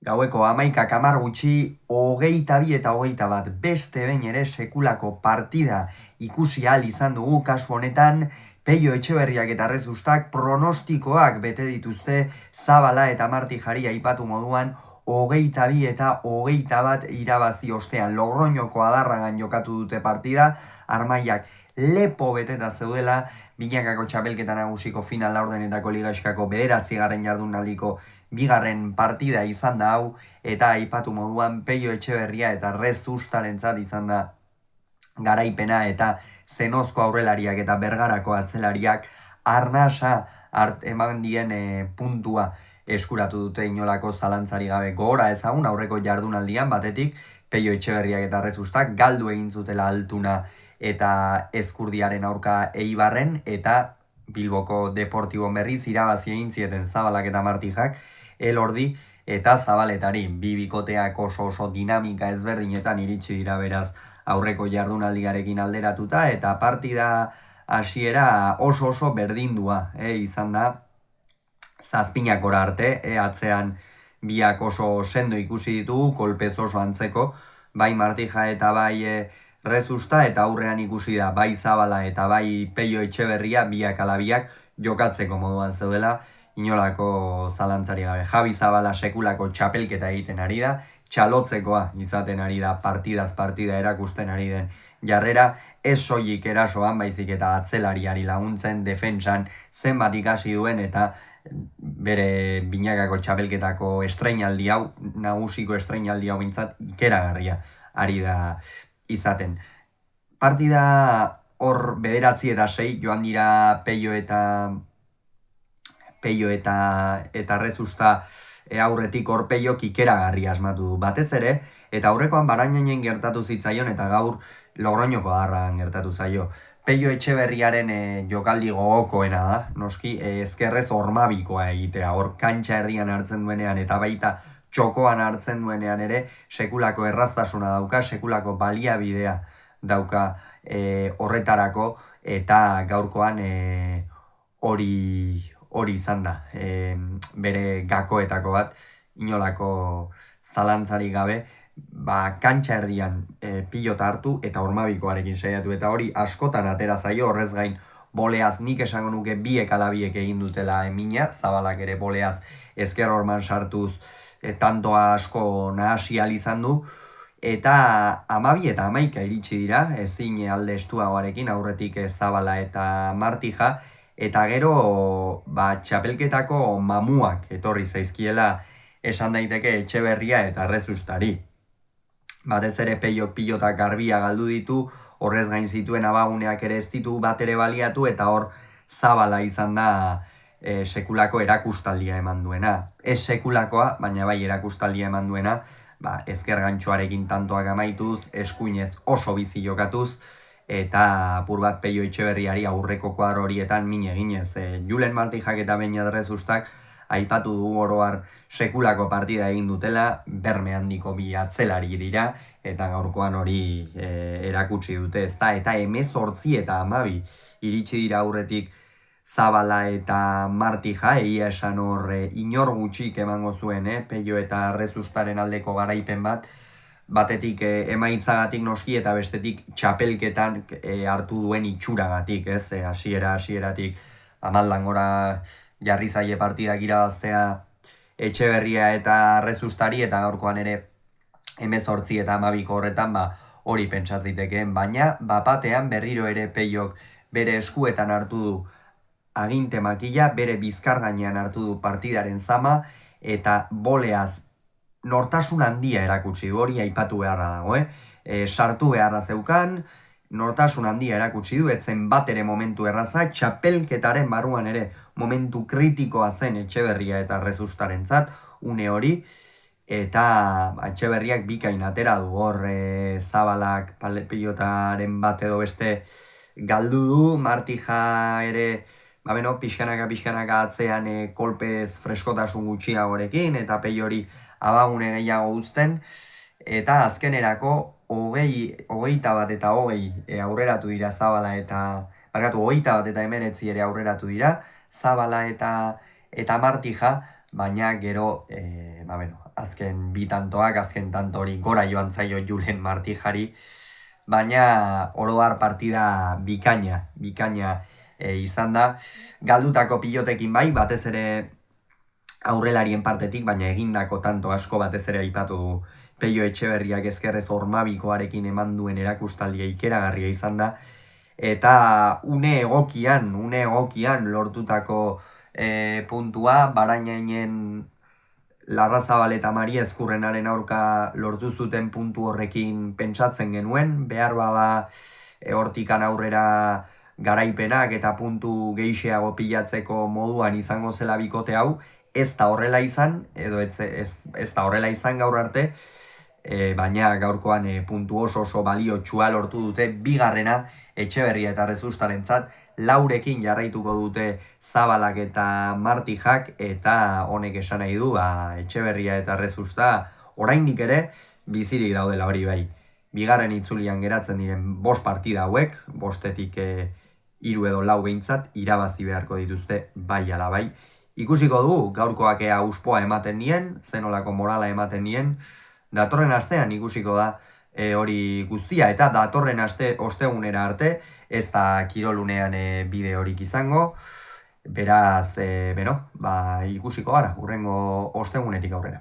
Gaueko 11:10 gutxi, 22 eta 21 beste behin ere sekulako partida ikusi ahal izan dugu kasu honetan. Peio Etxeberriak eta Rezustak pronostikoak bete dituzte Zabala eta Martijari aipatu moduan 22 eta 21 irabazi ostean. Logroñoko Adarragan jokatu dute partida, Armaiak lepo beteta zeudela, binakako txapelketa nagusiko final laurdenetako ligaiskako 9. jardunaldiko bigarren partida izan da hau, eta aipatu moduan Peio Etxeberria eta Rezustarentzat izan da garaipena, eta Zenozko aurrelariak eta Bergarako atzelariak arnasa eman dien puntua eskuratu dute inolako zalantzari gabe. Gogora ezagun aurreko jardunaldian batetik Peio Etxeberriak eta Rezustak galdu egin zutela Altuna eta Ezkurdiaren aurka Eibarren, eta Bilboko Deportibo berriz irabazi egin zieten Zabalak eta Martijak Elordi eta Zabaletari. Bi bikoteak oso dinamika ezberdinetan iritsi dira beraz aurreko jardunaldiarekin alderatuta, eta partida hasiera oso berdindua izan da zazpinakora arte, atzean biak oso sendo ikusi ditugu, kolpez oso antzeko, bai Martija eta bai Rezusta, eta aurrean ikusi da bai Zabala eta bai Peio Etxeberria biak ala biak jokatzeko moduan zeudela, inolako zalantzari gabe. Javi Zabala sekulako txapelketa egiten ari da, txalotzekoa izaten ari da, partidaz partida erakusten ari den jarrera, ez soilik erasoan, baizik eta atzelariari laguntzen, defentsan zenbat ikasi duen, eta bere binakako txapelketako estreinaldi hau, nagusiko estreinaldi hau bintzat, ikeragarria ari da izaten. Partida hor 9 eta 6 joan dira Peio eta Rezusta aurretik hor Peiok ikeragarri asmatu du batez ere, eta aurrekoan Barañainen gertatu zitzaion eta gaur Logroñoko Adarragan gertatu zaio. Peio Etxeberriaren jokaldi gogokoena da, noski, ezkerrez hormabikoa egitea, hor kantxa erdian hartzen duenean eta baita txokoan hartzen duenean ere sekulako erraztasuna dauka, sekulako baliabidea dauka horretarako, eta gaurkoan hori izan da, bere gakoetako bat, inolako zalantzari gabe, kantxa erdian pilota hartu eta hormabikoarekin saiatu, eta hori askotan atera zaio. Horrez gain boleaz nik esango nuke biek ala biek egin dutela emina, Zabalak ere boleaz ezker horman sartuz tantoa asko nahasi ahal izan du, eta 12 eta 11 iritsi dira, ezin alde estuagoarekin, aurretik Zabala eta Martija, eta gero txapelketako mamuak etorri zaizkiela esan daiteke Etxeberria eta Rezustari. Batez ere Peiok pilota garbia galdu ditu, horrez gain zituen abaguneak ere ez ditu bat ere baliatu, eta hor Zabala izan da sekulako erakustaldia eman duena. Ez sekulakoa, baina bai erakustaldia eman duena, ezker gantxoarekin tantoak amaituz, eskuinez oso bizi jokatuz, eta apur bat Peio Etxeberriari aurreko kuadro horietan min eginez. Julen Martijak eta Beñat Rezustak aipatu du oroar sekulako partida egin dutela, berme handiko bi atzelari dira, eta gaurkoan hori erakutsi dute, ezta, eta 18 eta 12 iritsi dira aurretik Zabala eta Martija, egia esan hor inor gutxik emango zuen, Peio eta Rezustaren aldeko garaipen bat, batetik emaitzagatik noski, eta bestetik txapelketan hartu duen itxuragatik, hasieratik amaldan gora jarri zaie partidak irabaztea Etxeberria eta Rezustari, eta gaurkoan ere 18 eta 12 horretan hori pentsa zitekeen, baina batean berriro ere Peiok bere eskuetan hartu du aginte makila, bere bizkar gainean hartu du partidaren zama, eta boleaz nortasun handia erakutsi du, hori aipatu beharra dago, sartu beharra zeukan, nortasun handia erakutsi du, etzen bat ere momentu erraza, txapelketaren barruan ere momentu kritikoa zen Etxeberria eta Rezustarentzat, une hori, eta Etxeberriak bikain atera du, hor Zabalak pilotaren bat edo beste galdu du, Martija ere pixkanaka atzean kolpez freskotasun gutxiagorekin, eta Peio hori abagune gehiago uzten, eta azkenerako 21 eta 20 aurreratu dira Zabala eta 21 eta 19 ere aurreratu dira Zabala eta Martija, baina gero azken bi tantoak, azken tanto hori gora joan zaio Julen Martijari, baina oro har partida bikaina izan da. Galdutako pilotekin bai, batez ere aurrelarien partetik, baina egindako tanto asko batez ere aipatu du Peio Etxeberriak ezkerrez Ormabikoarekin eman duen erakustaldia ikeragarria izan da, eta une egokian lortutako puntua, Barainainen Larrazabal eta Maria Ezkurrenaren aurka lortu zuten puntu horrekin pentsatzen genuen, behar bada hortikan aurrera garaipenak eta puntu gehixeago pilatzeko moduan izango zela bikote hau, ez da horrela izan, edo ez da horrela izan gaur arte, baina gaurkoan puntu oso baliotsua lortu dute, bigarrena Etxeberria eta Rezustarentzat, laurekin jarraituko dute Zabalak eta Martijak, eta honek esan nahi du, Etxeberria eta Rezusta oraindik ere bizirik daudela hori bai. Bigarren itzulian geratzen diren 5 partida hauek, 5etik 3 edo 4 behintzat, irabazi beharko dituzte bai ala bai. Ikusiko dugu, gaurkoak ea uspoa ematen dien, zenolako morala ematen dien, datorren astean ikusiko da hori guztia, eta datorren ostegunera arte, ez da kirolunean bideorik izango, beraz, ikusiko gara, hurrengo ostegunetik aurrera.